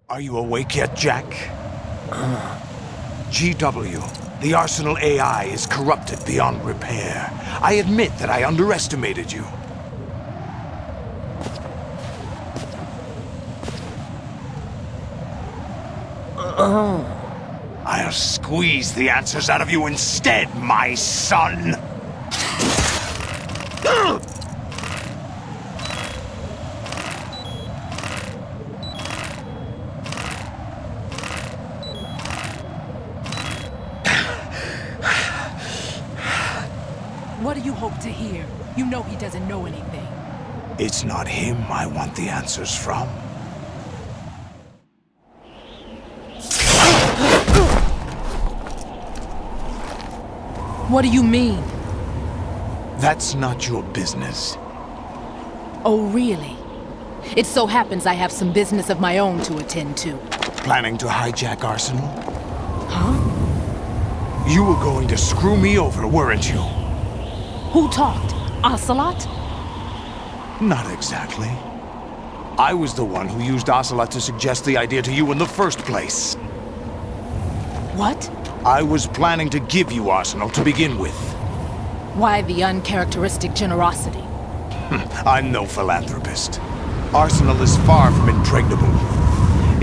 Are you awake yet, Jack? GW, the Arsenal AI is corrupted beyond repair. I admit that I underestimated you. I'll squeeze the answers out of you instead, my son! What do you hope to hear? You know he doesn't know anything. It's not him I want the answers from. What do you mean? That's not your business. Oh, really? It so happens I have some business of my own to attend to. Planning to hijack Arsenal? Huh? You were going to screw me over, weren't you? Who talked? Ocelot? Not exactly. I was the one who used Ocelot to suggest the idea to you in the first place. What? I was planning to give you Arsenal to begin with. Why the uncharacteristic generosity? I'm no philanthropist. Arsenal is far from impregnable.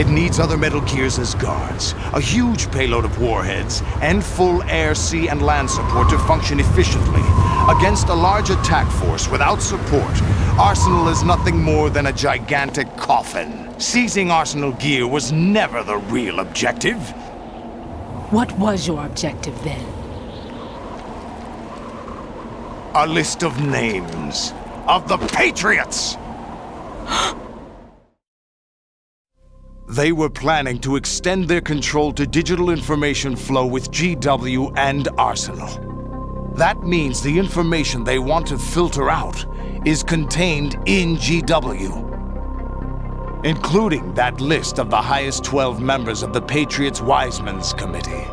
It needs other Metal Gears as guards, a huge payload of warheads, and full air, sea, and land support to function efficiently. Against a large attack force without support, Arsenal is nothing more than a gigantic coffin. Seizing Arsenal gear was never the real objective. What was your objective then? A list of names of the Patriots! They were planning to extend their control to digital information flow with GW and Arsenal. That means the information they want to filter out is contained in GW, including that list of the highest 12 members of the Patriots Wiseman's Committee.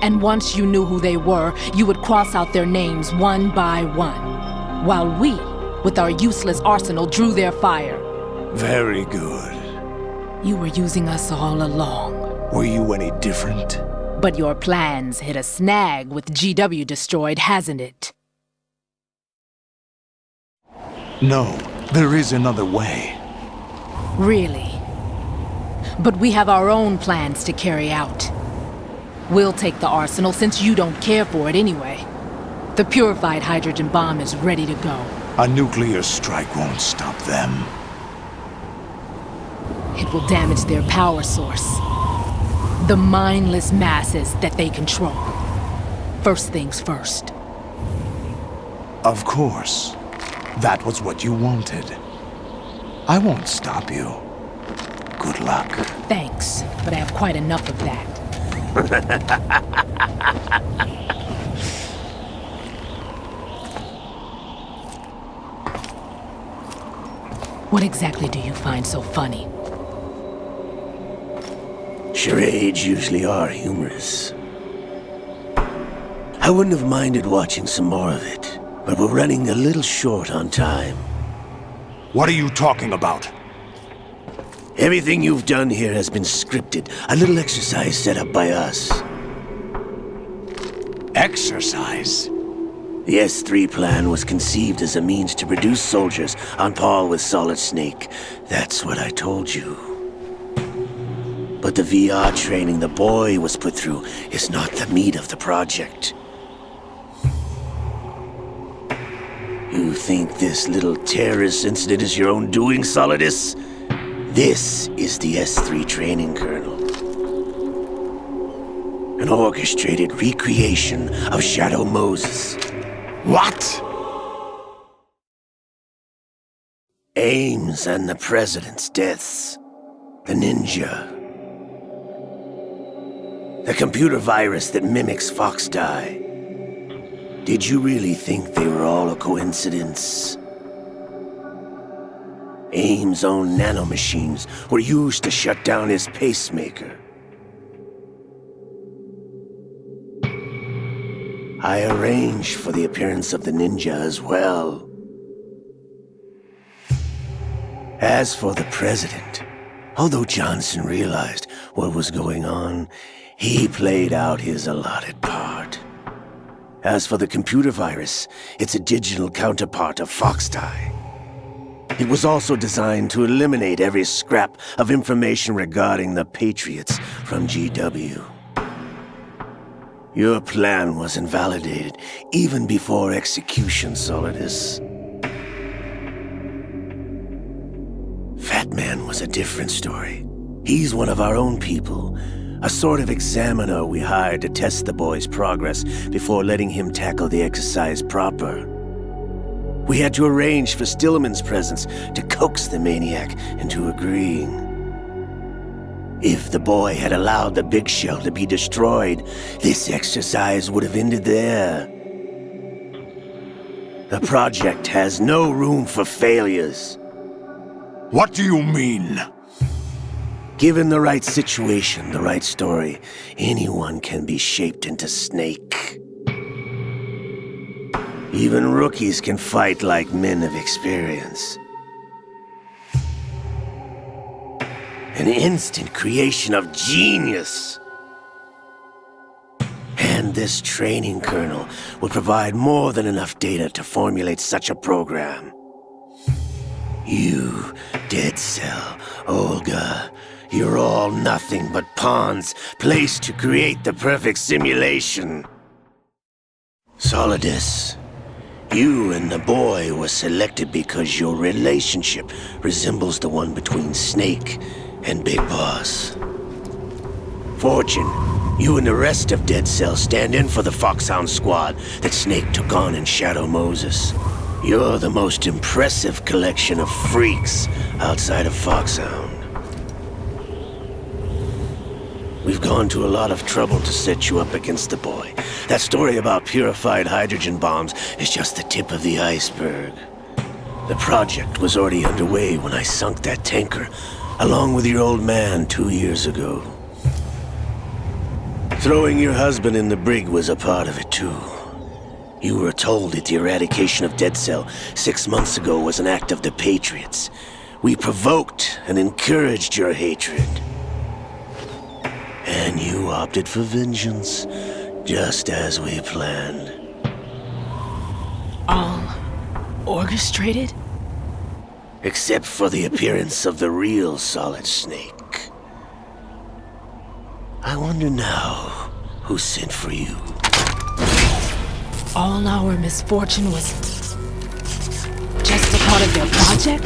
And once you knew who they were, you would cross out their names one by one, while we, with our useless arsenal, drew their fire. Very good. You were using us all along. Were you any different? But your plans hit a snag with GW destroyed, hasn't it? No, there is another way. Really? But we have our own plans to carry out. We'll take the arsenal since you don't care for it anyway. The purified hydrogen bomb is ready to go. A nuclear strike won't stop them. It will damage their power source. The mindless masses that they control. First things first. Of course. That was what you wanted. I won't stop you. Good luck. Thanks, but I have quite enough of that. What exactly do you find so funny? Charades usually are humorous. I wouldn't have minded watching some more of it, but we're running a little short on time. What are you talking about? Everything you've done here has been scripted, a little exercise set up by us. Exercise? The S3 plan was conceived as a means to produce soldiers on par with Solid Snake. That's what I told you. But the VR training the boy was put through is not the meat of the project. You think this little terrorist incident is your own doing, Solidus? This is the S3 training kernel. An orchestrated recreation of Shadow Moses. What? Ames and the President's deaths. The ninja. The computer virus that mimics Foxdie. Did you really think they were all a coincidence? Ames' own nanomachines were used to shut down his pacemaker. I arranged for the appearance of the ninja as well. As for the President, Although Johnson realized what was going on, he played out his allotted part. As for the computer virus, it's a digital counterpart of Foxdie. It was also designed to eliminate every scrap of information regarding the Patriots from GW. Your plan was invalidated even before execution, Solidus. Fat Man was a different story. He's one of our own people, a sort of examiner we hired to test the boy's progress before letting him tackle the exercise proper. We had to arrange for Stillman's presence to coax the maniac into agreeing. If the boy had allowed the big shell to be destroyed, this exercise would have ended there. The project has no room for failures. What do you mean? Given the right situation, the right story, anyone can be shaped into Snake. Even rookies can fight like men of experience. An instant creation of genius. And this training kernel would provide more than enough data to formulate such a program. You, Dead Cell, Olga, you're all nothing but pawns placed to create the perfect simulation. Solidus, you and the boy were selected because your relationship resembles the one between Snake and Big Boss. Fortune, you and the rest of Dead Cell stand in for the Foxhound squad that Snake took on in Shadow Moses. You're the most impressive collection of freaks outside of Foxhound. We've gone to a lot of trouble to set you up against the boy. That story about purified hydrogen bombs is just the tip of the iceberg. The project was already underway when I sunk that tanker, along with your old man 2 years ago. Throwing your husband in the brig was a part of it too. You were told that the eradication of Dead Cell 6 months ago was an act of the Patriots. We provoked and encouraged your hatred. And you opted for vengeance, just as we planned. All orchestrated? Except for the appearance of the real Solid Snake. I wonder now who sent for you. All our misfortune was just a part of their project?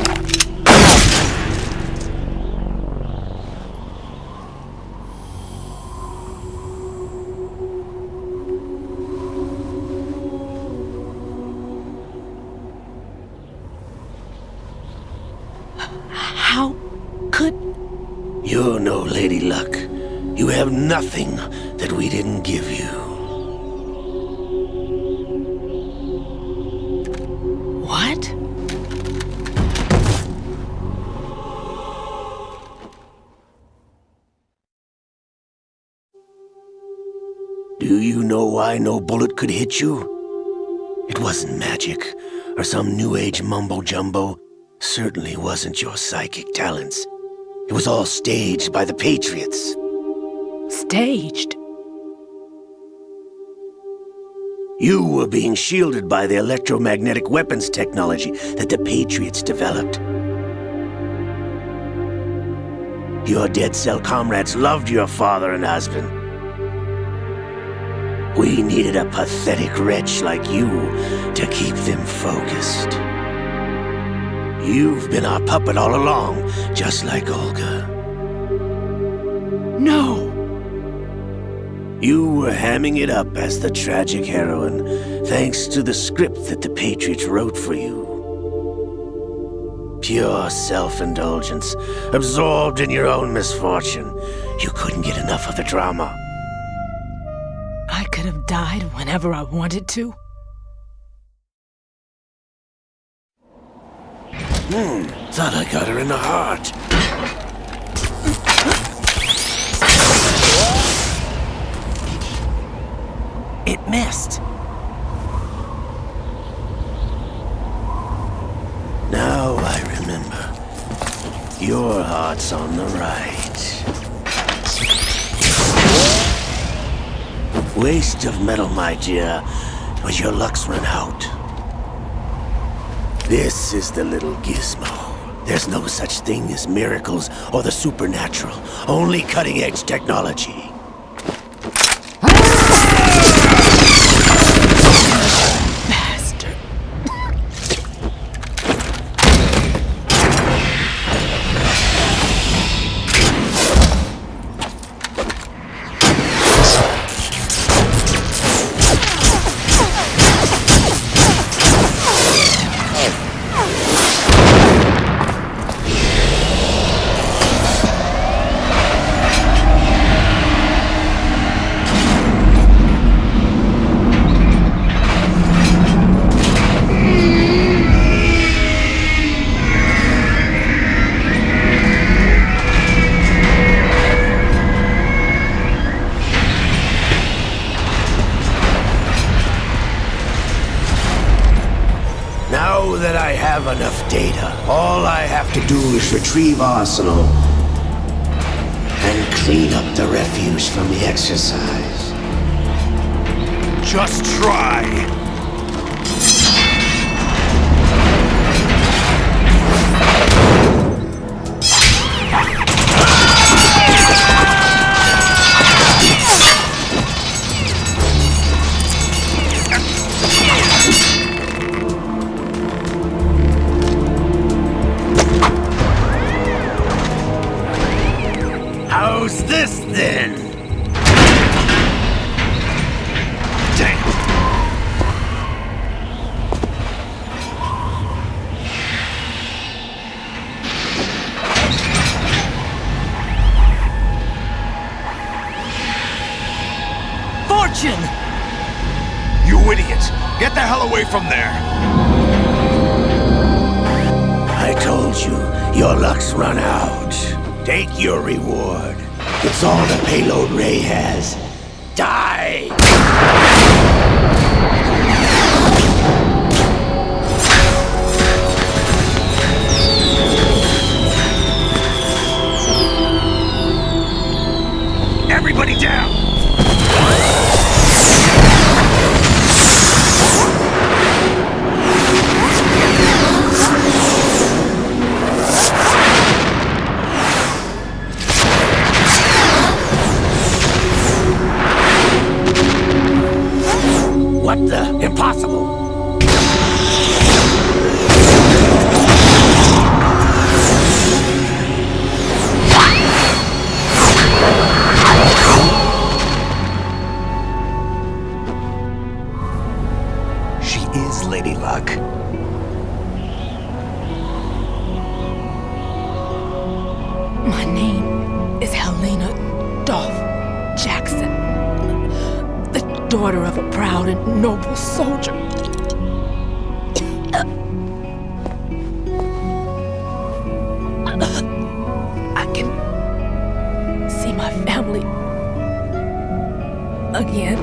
How could... You're no Lady Luck. You have nothing that we didn't give you. What? Do you know why no bullet could hit you? It wasn't magic, or some new age mumbo-jumbo. Certainly wasn't your psychic talents. It was all staged by the Patriots. Staged? You were being shielded by the electromagnetic weapons technology that the Patriots developed. Your Dead Cell comrades loved your father and husband. We needed a pathetic wretch like you to keep them focused. You've been our puppet all along, just like Olga. No! You were hamming it up as the tragic heroine, thanks to the script that the Patriots wrote for you. Pure self-indulgence, absorbed in your own misfortune. You couldn't get enough of the drama. I could have died whenever I wanted to. Thought I got her in the heart. It missed. Now I remember. your heart's on the right. Waste of metal, my dear, but your luck's run out. This is the little gizmo. There's no such thing as miracles or the supernatural, only cutting-edge technology. Bastard. Now that I have enough data, all I have to do is retrieve Arsenal and clean up the refuse from the exercise. Just try. How's this then? Damn. Fortune! You idiot! Get the hell away from there! I told you, your luck's run out. Take your reward. It's all the payload Ray has. Die! Everybody down! What the? Impossible! She is Lady Luck. My name is Helena Dolph Jackson, the daughter of a proud and noble soldier. I can see my family again.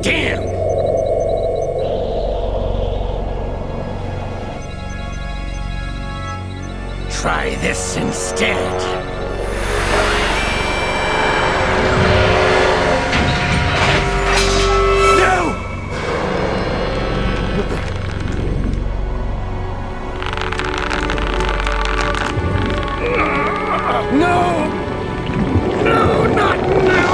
Damn! Try this instead. No! No! No, not now!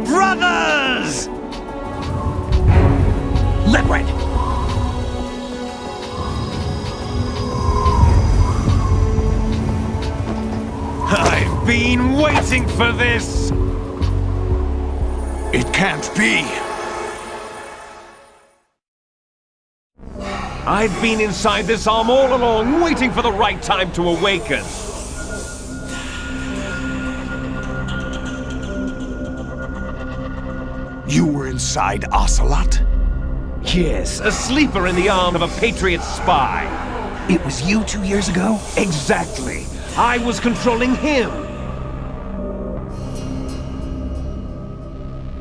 Brothers! Liquid! I've been waiting for this! It can't be! I've been inside this arm all along, waiting for the right time to awaken. You were inside Ocelot? Yes, a sleeper in the arm of a Patriot spy. It was you 2 years ago? Exactly. I was controlling him.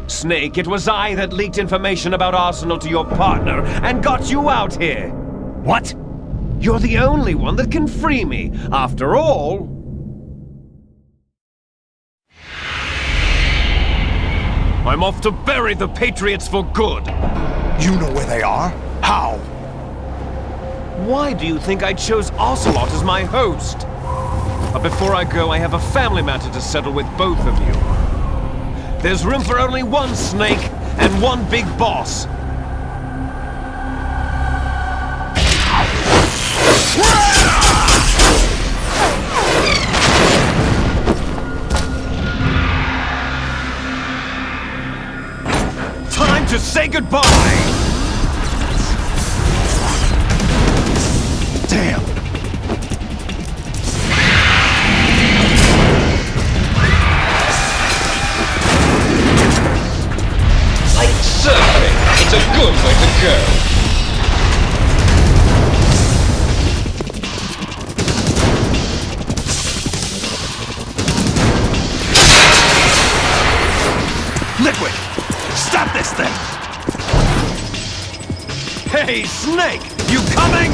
Snake, it was I that leaked information about Arsenal to your partner and got you out here. What? You're the only one that can free me. After all... I'm off to bury the Patriots for good. You know where they are? How? Why do you think I chose Ocelot as my host? But before I go, I have a family matter to settle with both of you. There's room for only one Snake and one big boss. Time to say goodbye! Damn! Like surfing, it's a good way to go. Liquid! Stop this thing! Hey, Snake! You coming?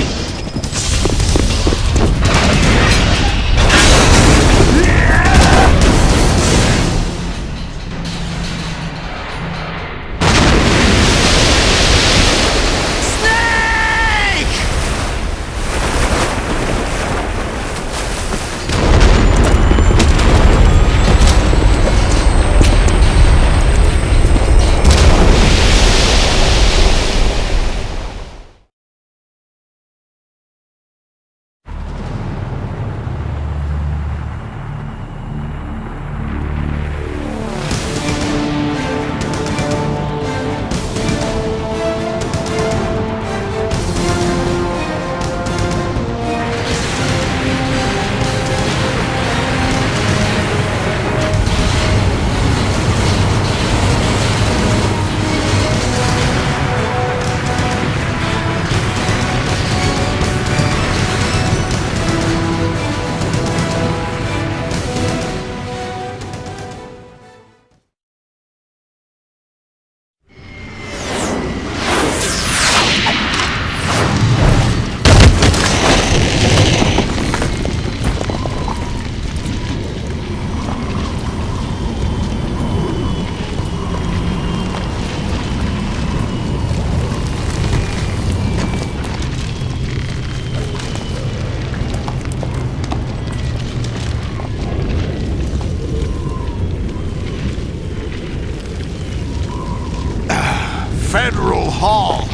Federal Hall.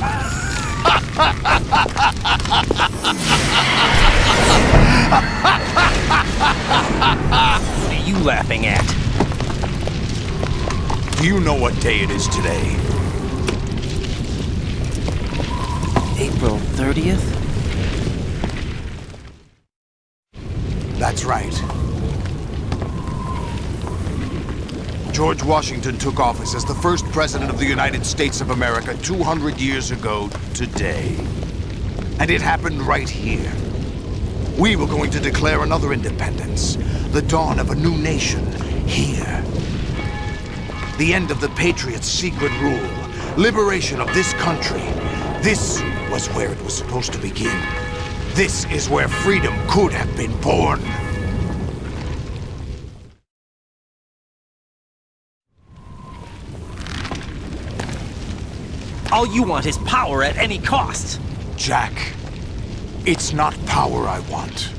What are you laughing at? Do you know what day it is today? April 30th? That's right. George Washington took office as the first president of the United States of America 200 years ago today. And it happened right here. We were going to declare another independence, the dawn of a new nation, here. The end of the Patriots' secret rule, liberation of this country. This was where it was supposed to begin. This is where freedom could have been born. All you want is power at any cost. Jack, it's not power I want.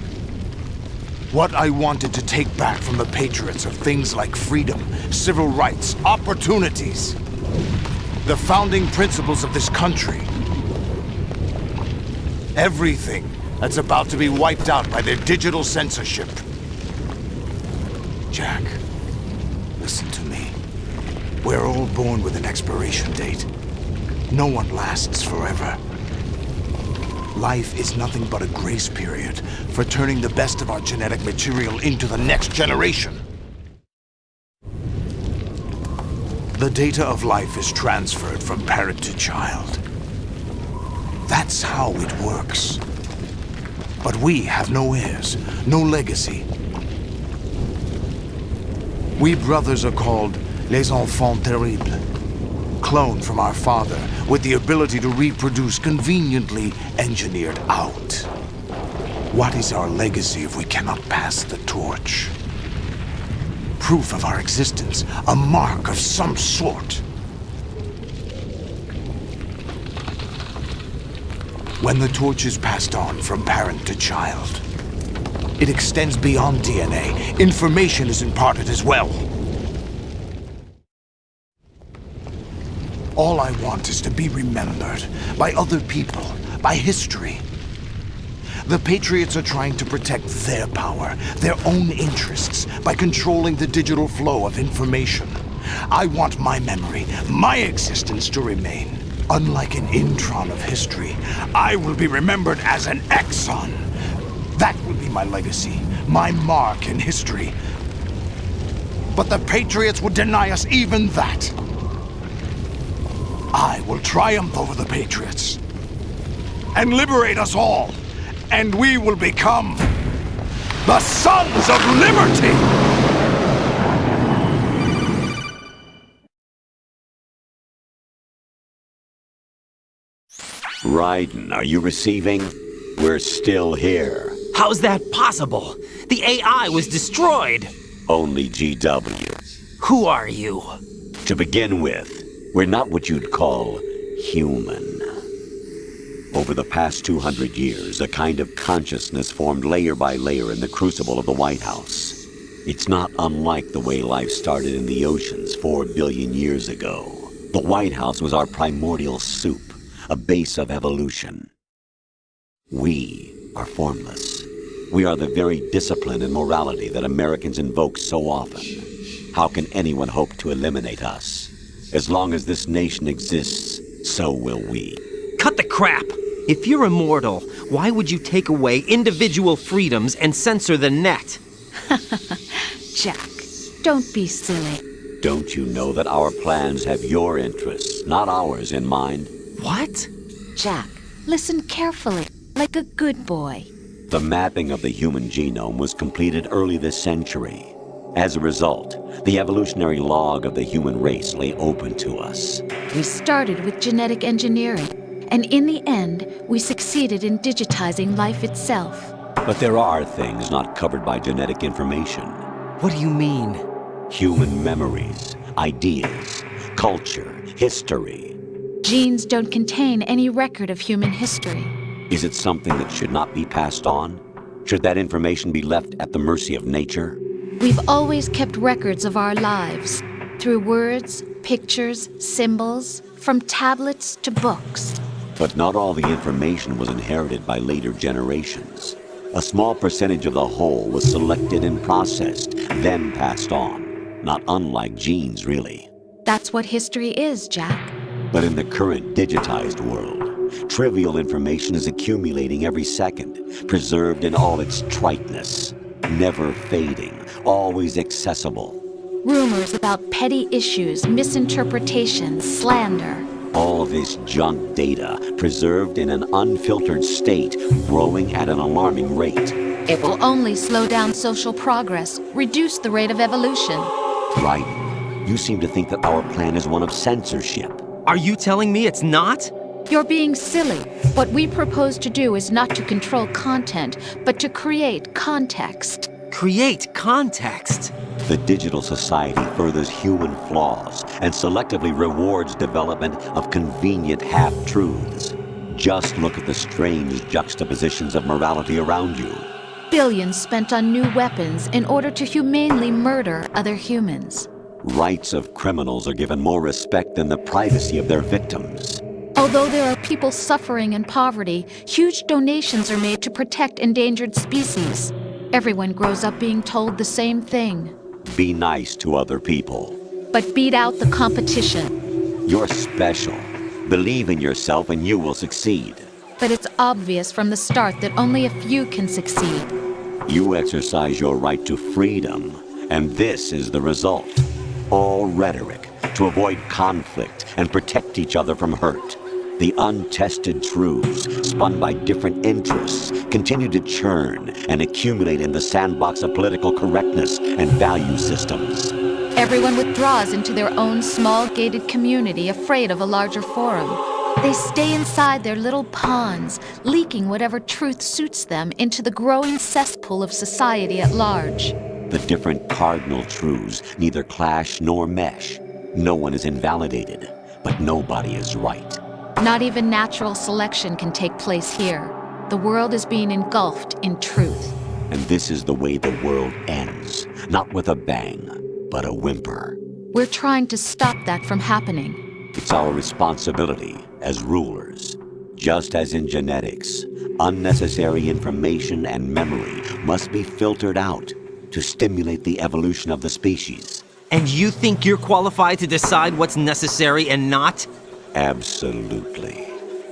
What I wanted to take back from the Patriots are things like freedom, civil rights, opportunities. The founding principles of this country. Everything that's about to be wiped out by their digital censorship. Jack, listen to me. We're all born with an expiration date. No one lasts forever. Life is nothing but a grace period for turning the best of our genetic material into the next generation. The data of life is transferred from parent to child. That's how it works. But we have no heirs, no legacy. We brothers are called les enfants terribles, cloned from our father with the ability to reproduce conveniently engineered out. What is our legacy if we cannot pass the torch? Proof of our existence, a mark of some sort. When the torch is passed on from parent to child, it extends beyond DNA. Information is imparted as well. All I want is to be remembered by other people, by history. The Patriots are trying to protect their power, their own interests, by controlling the digital flow of information. I want my memory, my existence to remain. Unlike an intron of history, I will be remembered as an exon. That will be my legacy, my mark in history. But the Patriots would deny us even that. I will triumph over the Patriots and liberate us all, and we will become the Sons of Liberty! Raiden, are you receiving? We're still here. How's that possible? The AI was destroyed. Only GW. Who are you? To begin with, we're not what you'd call human. Over the past 200 years, a kind of consciousness formed layer by layer in the crucible of the White House. It's not unlike the way life started in the oceans 4 billion years ago. The White House was our primordial soup, a base of evolution. We are formless. We are the very discipline and morality that Americans invoke so often. How can anyone hope to eliminate us? As long as this nation exists, so will we. Cut the crap! If you're immortal, why would you take away individual freedoms and censor the net? Jack, don't be silly. Don't you know that our plans have your interests, not ours, in mind? What? Jack, listen carefully, like a good boy. The mapping of the human genome was completed early this century. As a result, the evolutionary log of the human race lay open to us. We started with genetic engineering, and in the end, we succeeded in digitizing life itself. But there are things not covered by genetic information. What do you mean? Human memories, ideas, culture, history. Genes don't contain any record of human history. Is it something that should not be passed on? Should that information be left at the mercy of nature? We've always kept records of our lives, through words, pictures, symbols, from tablets to books. But not all the information was inherited by later generations. A small percentage of the whole was selected and processed, then passed on. Not unlike genes, really. That's what history is, Jack. But in the current digitized world, trivial information is accumulating every second, preserved in all its triteness, never fading, always accessible. Rumors about petty issues, misinterpretations, slander. All this junk data, preserved in an unfiltered state, growing at an alarming rate. It will only slow down social progress, reduce the rate of evolution. Right. You seem to think that our plan is one of censorship. Are you telling me it's not? You're being silly. What we propose to do is not to control content, but to create context. Create context? The digital society furthers human flaws and selectively rewards development of convenient half-truths. Just look at the strange juxtapositions of morality around you. Billions spent on new weapons in order to humanely murder other humans. Rights of criminals are given more respect than the privacy of their victims. Although there are people suffering in poverty, huge donations are made to protect endangered species. Everyone grows up being told the same thing. Be nice to other people. But beat out the competition. You're special. Believe in yourself and you will succeed. But it's obvious from the start that only a few can succeed. You exercise your right to freedom, and this is the result. All rhetoric to avoid conflict and protect each other from hurt. The untested truths, spun by different interests, continue to churn and accumulate in the sandbox of political correctness and value systems. Everyone withdraws into their own small gated community, afraid of a larger forum. They stay inside their little ponds, leaking whatever truth suits them into the growing cesspool of society at large. The different cardinal truths neither clash nor mesh. No one is invalidated, but nobody is right. Not even natural selection can take place here. The world is being engulfed in truth. And this is the way the world ends, not with a bang, but a whimper. We're trying to stop that from happening. It's our responsibility as rulers. Just as in genetics, unnecessary information and memory must be filtered out to stimulate the evolution of the species. And you think you're qualified to decide what's necessary and not? Absolutely.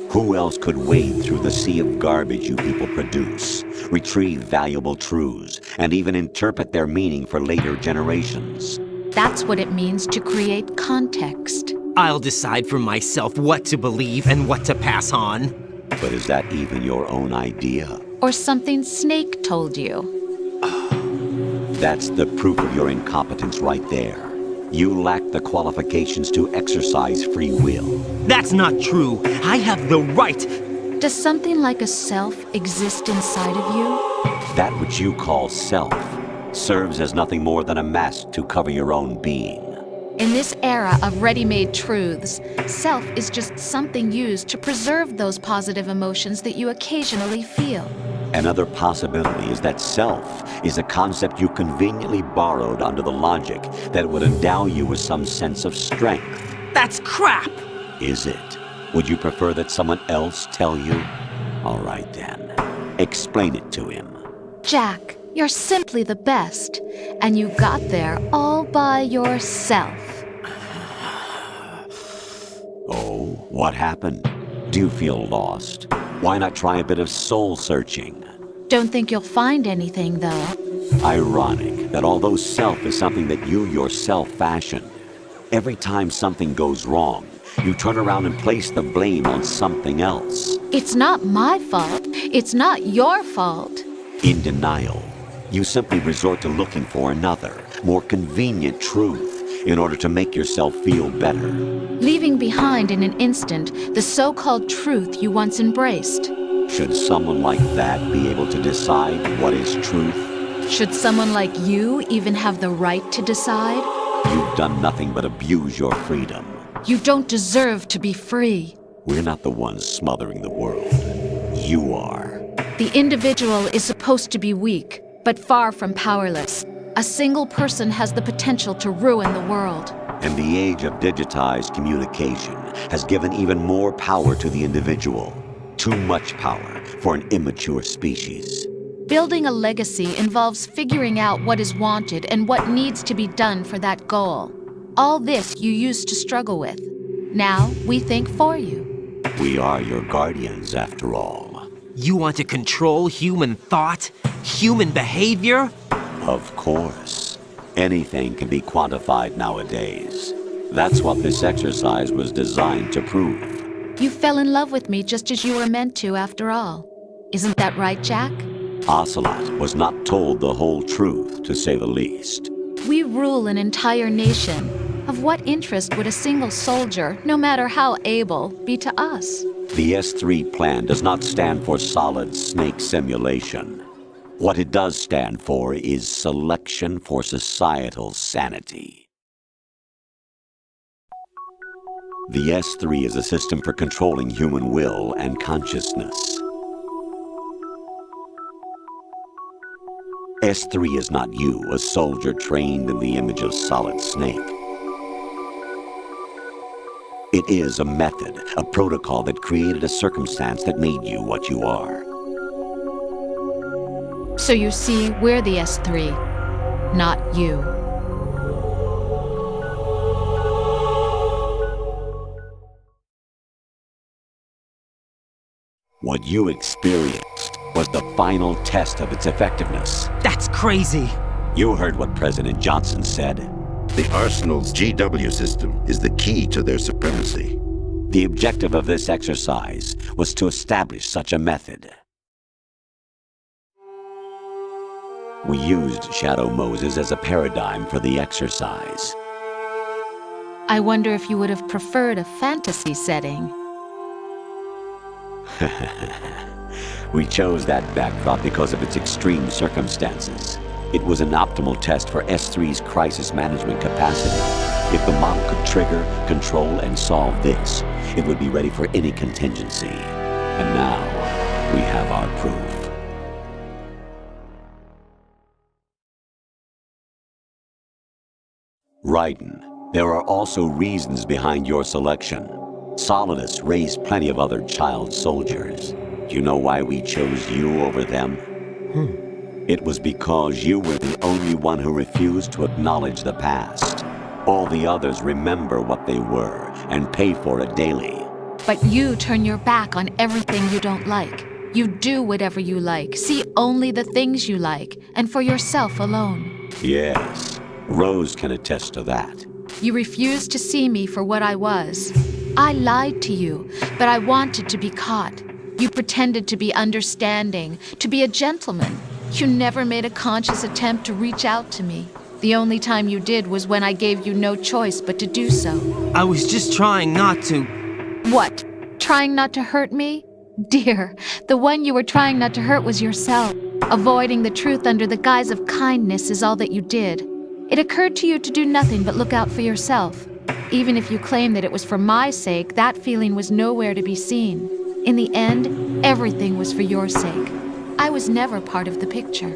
Who else could wade through the sea of garbage you people produce, retrieve valuable truths, and even interpret their meaning for later generations? That's what it means to create context. I'll decide for myself what to believe and what to pass on. But is that even your own idea? Or something Snake told you? That's the proof of your incompetence right there. You lack the qualifications to exercise free will. That's not true. I have the right. Does something like a self exist inside of you? That which you call self serves as nothing more than a mask to cover your own being. In this era of ready-made truths, self is just something used to preserve those positive emotions that you occasionally feel. Another possibility is that self is a concept you conveniently borrowed under the logic that it would endow you with some sense of strength. That's crap! Is it? Would you prefer that someone else tell you? All right then. Explain it to him. Jack, you're simply the best, and you got there all by yourself. Oh, what happened? Do you feel lost? Why not try a bit of soul-searching? Don't think you'll find anything, though. Ironic that although self is something that you yourself fashioned, every time something goes wrong, you turn around and place the blame on something else. It's not my fault. It's not your fault. In denial, you simply resort to looking for another, more convenient truth in order to make yourself feel better. Leaving behind in an instant the so-called truth you once embraced. Should someone like that be able to decide what is truth? Should someone like you even have the right to decide? You've done nothing but abuse your freedom. You don't deserve to be free. We're not the ones smothering the world. You are. The individual is supposed to be weak, but far from powerless. A single person has the potential to ruin the world. And the age of digitized communication has given even more power to the individual. Too much power for an immature species. Building a legacy involves figuring out what is wanted and what needs to be done for that goal. All this you used to struggle with. Now we think for you. We are your guardians, after all. You want to control human thought? Human behavior? Of course. Anything can be quantified nowadays. That's what this exercise was designed to prove. You fell in love with me just as you were meant to, after all. Isn't that right, Jack? Ocelot was not told the whole truth, to say the least. We rule an entire nation. Of what interest would a single soldier, no matter how able, be to us? The S3 plan does not stand for solid snake simulation. What it does stand for is selection for societal sanity. The S3 is a system for controlling human will and consciousness. S3 is not you, a soldier trained in the image of Solid Snake. It is a method, a protocol that created a circumstance that made you what you are. So you see, we're the S3, not you. What you experienced was the final test of its effectiveness. That's crazy. You heard what President Johnson said. The Arsenal's GW system is the key to their supremacy. The objective of this exercise was to establish such a method. We used Shadow Moses as a paradigm for the exercise. I wonder if you would have preferred a fantasy setting. We chose that backdrop because of its extreme circumstances. It was an optimal test for S3's crisis management capacity. If the model could trigger, control, and solve this, it would be ready for any contingency. And now, we have our proof. Raiden, there are also reasons behind your selection. Solidus raised plenty of other child soldiers. Do you know why we chose you over them? It was because you were the only one who refused to acknowledge the past. All the others remember what they were and pay for it daily. But you turn your back on everything you don't like. You do whatever you like, see only the things you like, and for yourself alone. Yes, Rose can attest to that. You refused to see me for what I was. I lied to you, but I wanted to be caught. You pretended to be understanding, to be a gentleman. You never made a conscious attempt to reach out to me. The only time you did was when I gave you no choice but to do so. I was just trying not to. What? Trying not to hurt me? Dear, the one you were trying not to hurt was yourself. Avoiding the truth under the guise of kindness is all that you did. It occurred to you to do nothing but look out for yourself. Even if you claim that it was for my sake, that feeling was nowhere to be seen. In the end, everything was for your sake. I was never part of the picture.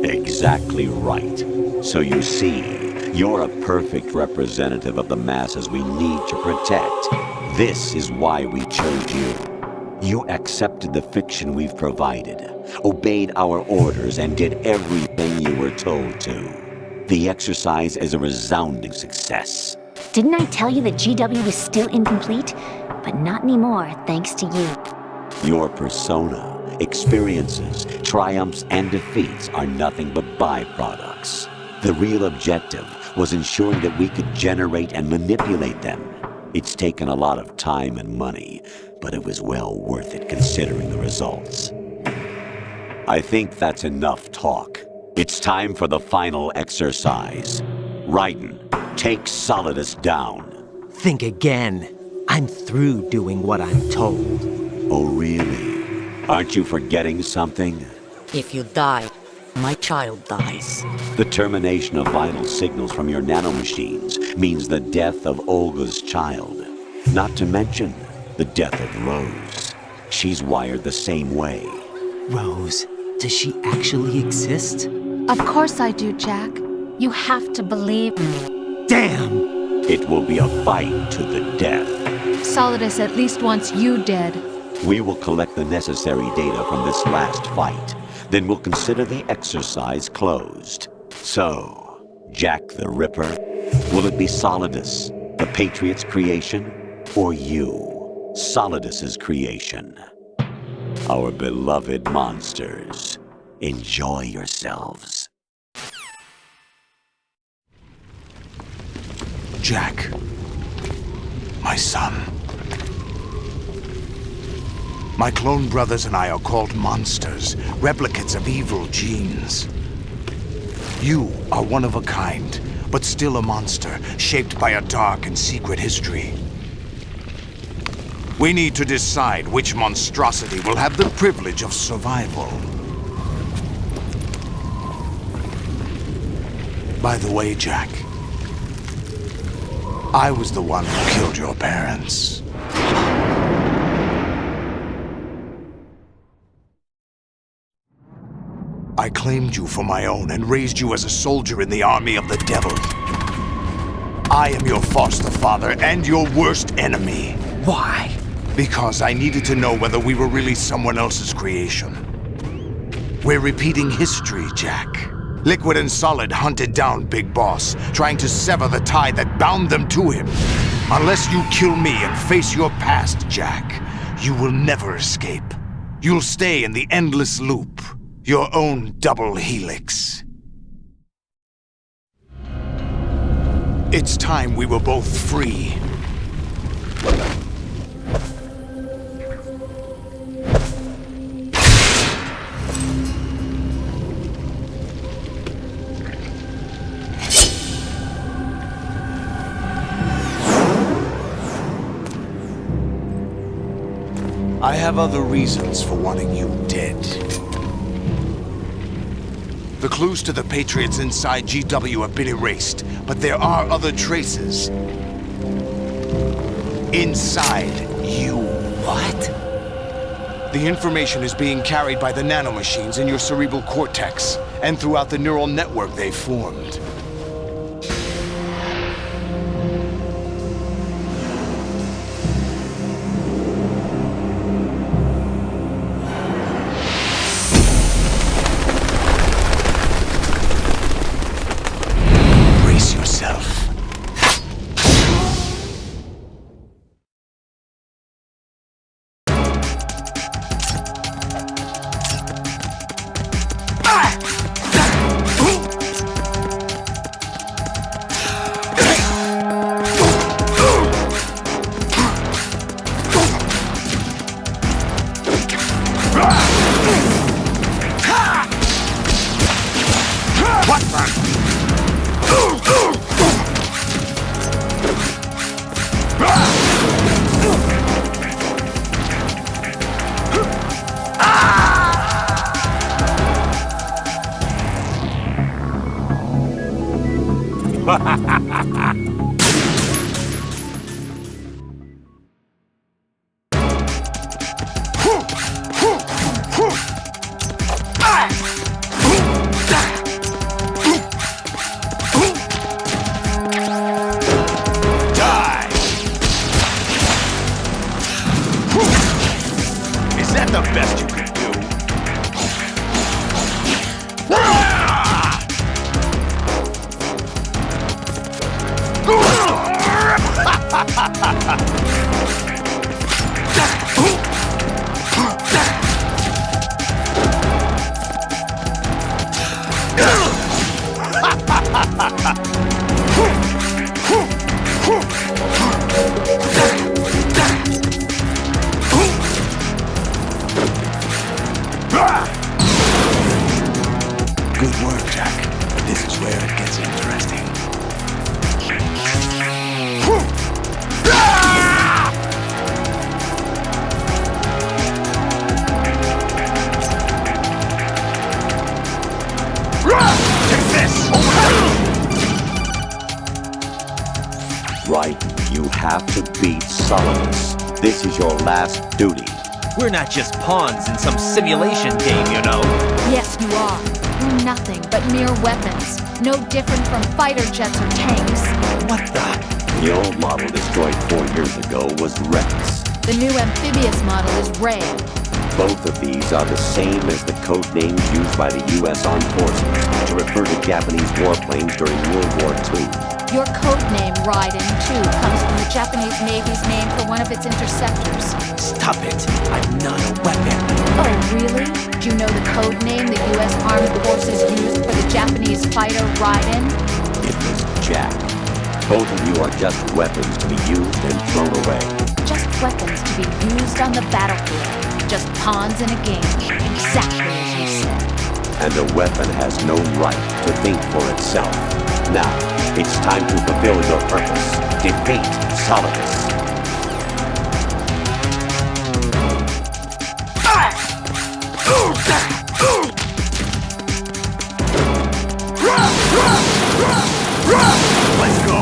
Exactly right. So you see, you're a perfect representative of the masses we need to protect. This is why we chose you. You accepted the fiction we've provided, obeyed our orders, and did everything you were told to. The exercise is a resounding success. Didn't I tell you that GW is still incomplete? But not anymore, thanks to you. Your persona, experiences, triumphs, and defeats are nothing but byproducts. The real objective was ensuring that we could generate and manipulate them. It's taken a lot of time and money, but it was well worth it considering the results. I think that's enough talk. It's time for the final exercise. Raiden, take Solidus down. Think again. I'm through doing what I'm told. Oh, really? Aren't you forgetting something? If you die, my child dies. The termination of vital signals from your nanomachines means the death of Olga's child. Not to mention the death of Rose. She's wired the same way. Rose, does she actually exist? Of course I do, Jack. You have to believe me. Damn! It will be a fight to the death. Solidus at least wants you dead. We will collect the necessary data from this last fight. Then we'll consider the exercise closed. So, Jack the Ripper, will it be Solidus, the Patriot's creation, or you, Solidus's creation? Our beloved monsters, enjoy yourselves. Jack, my son. My clone brothers and I are called monsters, replicates of evil genes. You are one of a kind, but still a monster, shaped by a dark and secret history. We need to decide which monstrosity will have the privilege of survival. By the way, Jack, I was the one who killed your parents. I claimed you for my own and raised you as a soldier in the army of the devil. I am your foster father and your worst enemy. Why? Because I needed to know whether we were really someone else's creation. We're repeating history, Jack. Liquid and Solid hunted down Big Boss, trying to sever the tie that bound them to him. Unless you kill me and face your past, Jack, You will never escape. You'll stay in the endless loop. Your own double helix. It's time we were both free. I have other reasons for wanting you dead. The clues to the Patriots inside GW have been erased, but there are other traces. Inside you. What? The information is being carried by the nanomachines in your cerebral cortex, and throughout the neural network they formed. Good work, Jack. This is where it gets interesting. Take this! Right, you have to beat Solidus. This is your last duty. We're not just pawns in some simulation game, you know. Yes, you are. You're nothing but mere weapons. No different from fighter jets or tanks. What the? The old model destroyed 4 years ago was Rex. The new amphibious model is Ray. Both of these are the same as the code names used by the U.S. Armed Forces to refer to Japanese warplanes during World War II. Your code name, Raiden, too, comes from the Japanese Navy's name for one of its interceptors. Stop it! I'm not a weapon. Oh, really? Do you know the code name the U.S. Armed Forces used for the Japanese fighter Raiden? It was Jack. Both of you are just weapons to be used and thrown away. Just weapons to be used on the battlefield. Just pawns in a game. Exactly as you said. And a weapon has no right to think for itself. Now, it's time to fulfill your purpose. Defeat Solidus. Let's go!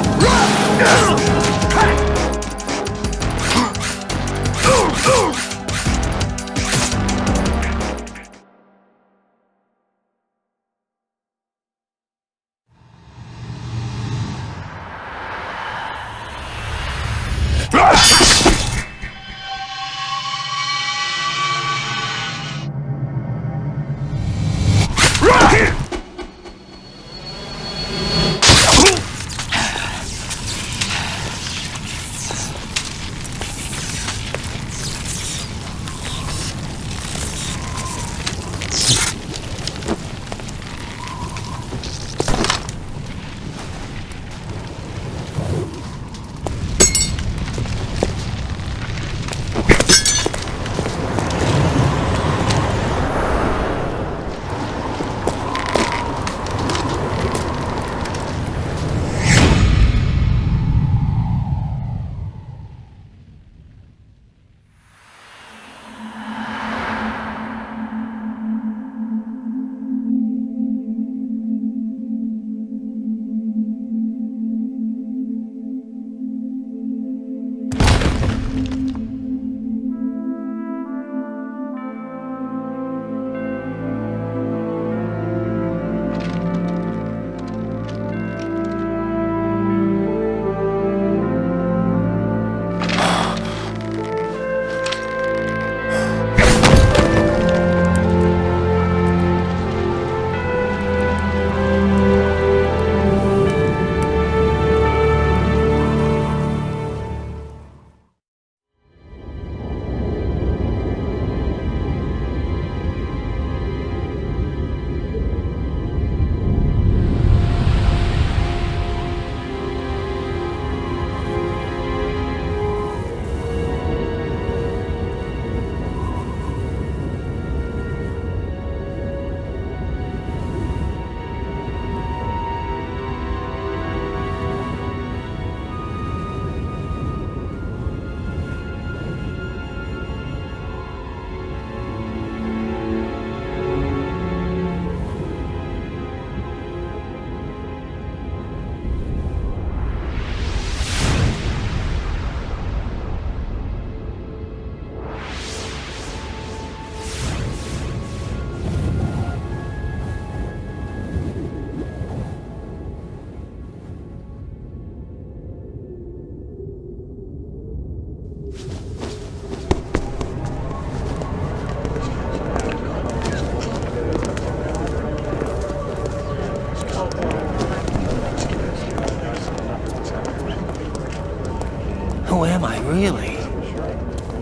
Who am I, really?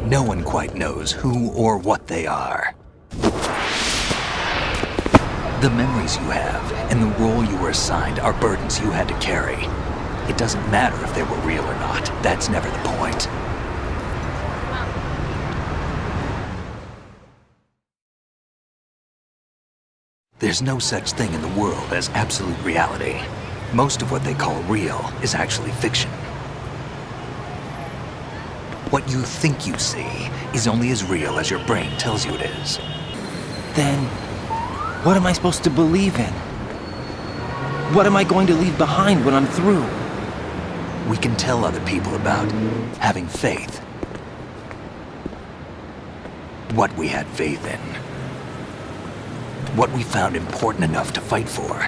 No one quite knows who or what they are. The memories you have and the role you were assigned are burdens you had to carry. It doesn't matter if they were real or not. That's never the point. There's no such thing in the world as absolute reality. Most of what they call real is actually fiction. What you think you see is only as real as your brain tells you it is. Then, what am I supposed to believe in? What am I going to leave behind when I'm through? We can tell other people about having faith. What we had faith in. What we found important enough to fight for.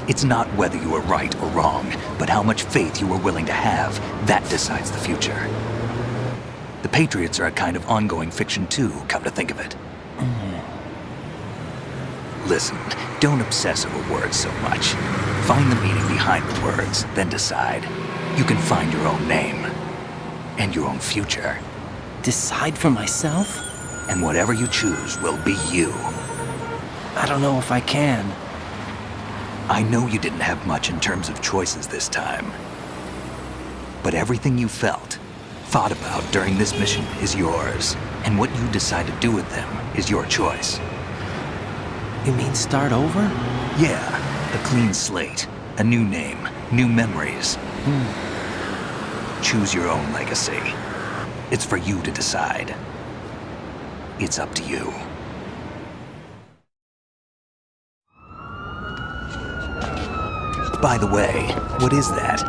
It's not whether you were right or wrong, but how much faith you were willing to have. That decides the future. The Patriots are a kind of ongoing fiction too, come to think of it. Listen, don't obsess over words so much. Find the meaning behind the words, then decide. You can find your own name. And your own future. Decide for myself? And whatever you choose will be you. I don't know if I can. I know you didn't have much in terms of choices this time. But everything you felt, thought about during this mission is yours. And what you decide to do with them is your choice. You mean start over? Yeah, a clean slate, a new name, new memories. Choose your own legacy. It's for you to decide. It's up to you. By the way, what is that?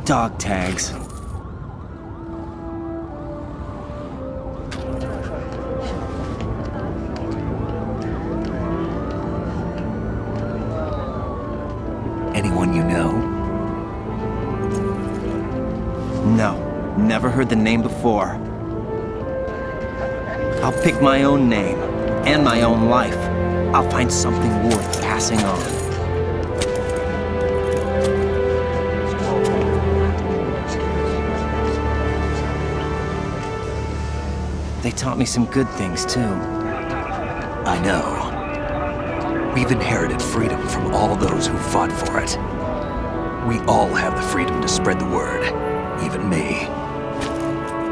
Dog tags. Anyone you know? No, never heard the name before. I'll pick my own name, and my own life. I'll find something worth passing on. They taught me some good things, too. I know. We've inherited freedom from all those who fought for it. We all have the freedom to spread the word, even me.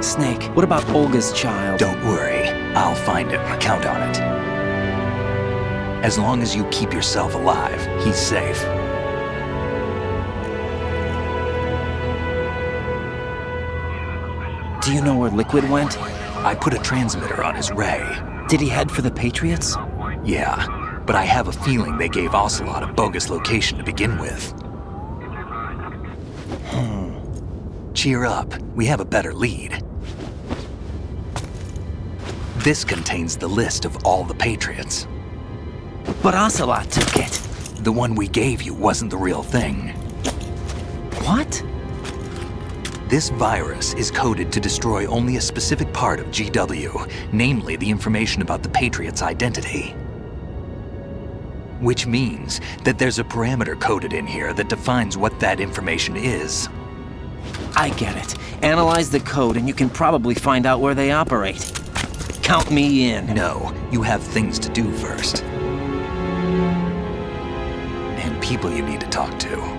Snake, what about Olga's child? Don't worry, I'll find him, count on it. As long as you keep yourself alive, he's safe. Do you know where Liquid went? I put a transmitter on his ray. Did he head for the Patriots? Yeah, but I have a feeling they gave Ocelot a bogus location to begin with. Cheer up, we have a better lead. This contains the list of all the Patriots. But Ocelot took it. The one we gave you wasn't the real thing. What? This virus is coded to destroy only a specific part of GW, namely the information about the Patriot's identity. Which means that there's a parameter coded in here that defines what that information is. I get it. Analyze the code and you can probably find out where they operate. Count me in. No, you have things to do first. And people you need to talk to.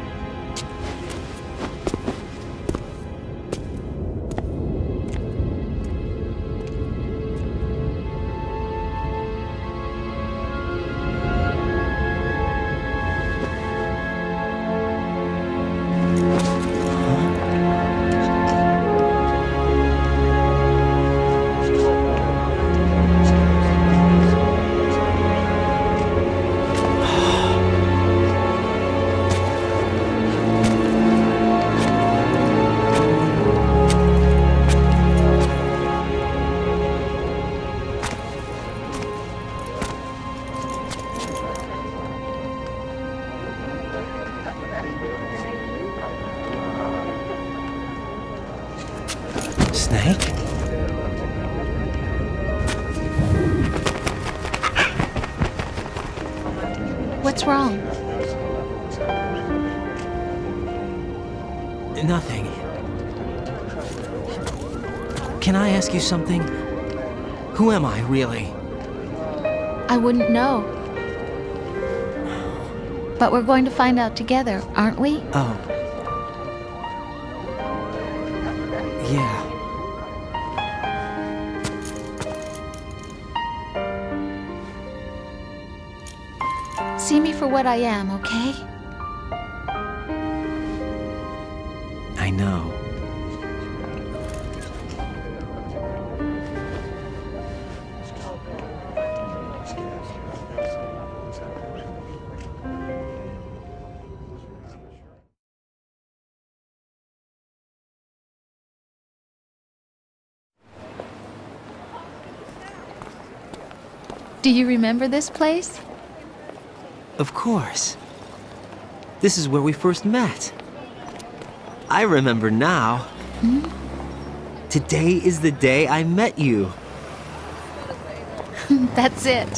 What's wrong? Nothing. Can I ask you something? Who am I, really? I wouldn't know. But we're going to find out together, aren't we? Oh. Yeah. See me for what I am, okay? I know. Do you remember this place? Of course. This is where we first met. I remember now. Hmm? Today is the day I met you. That's it.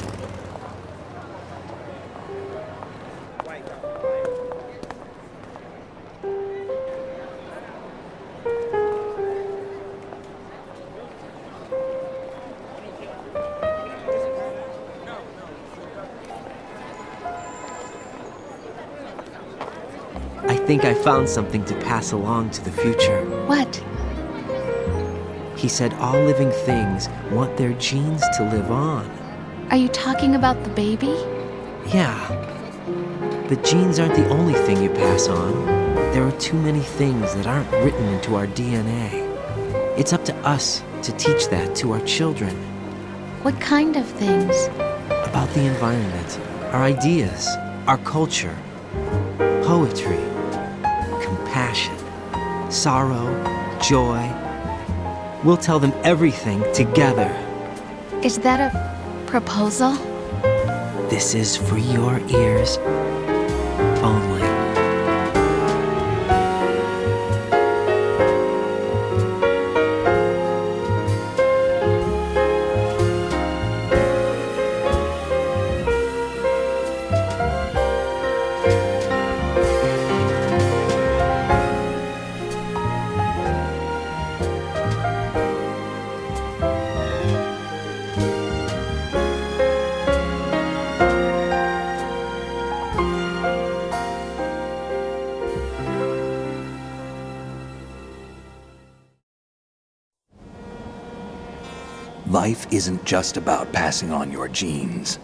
I think I found something to pass along to the future. What? He said all living things want their genes to live on. Are you talking about the baby? Yeah. But genes aren't the only thing you pass on. There are too many things that aren't written into our DNA. It's up to us to teach that to our children. What kind of things? About the environment, our ideas, our culture, poetry, compassion, sorrow, joy. We'll tell them everything together. Is that a proposal? This is for your ears only. Life isn't just about passing on your genes.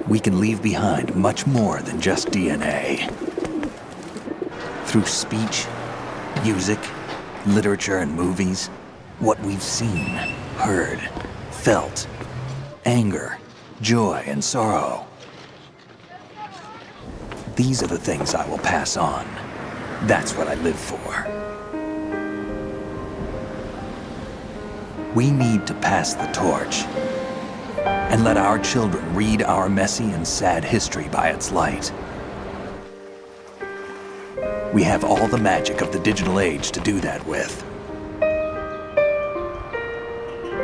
We can leave behind much more than just DNA. Through speech, music, literature, and movies, what we've seen, heard, felt, anger, joy, and sorrow. These are the things I will pass on. That's what I live for. We need to pass the torch and let our children read our messy and sad history by its light. We have all the magic of the digital age to do that with.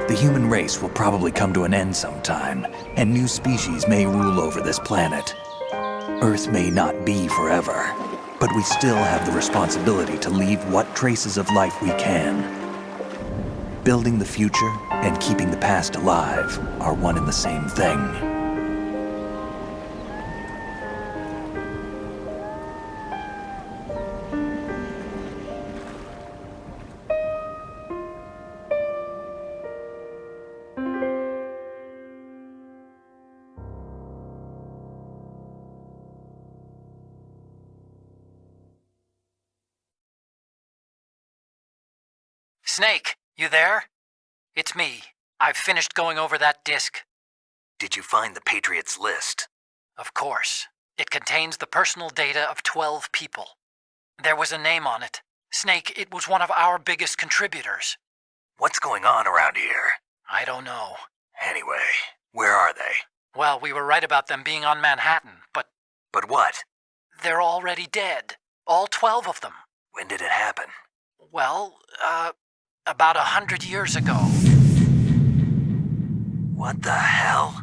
The human race will probably come to an end sometime, and new species may rule over this planet. Earth may not be forever, but we still have the responsibility to leave what traces of life we can. Building the future and keeping the past alive are one and the same thing. Snake, you there? It's me. I've finished going over that disk. Did you find the Patriots list? Of course. It contains the personal data of 12 people. There was a name on it. Snake, it was one of our biggest contributors. What's going on around here? I don't know. Anyway, where are they? Well, we were right about them being on Manhattan, but... But what? They're already dead. All 12 of them. When did it happen? Well, about 100 years ago. What the hell?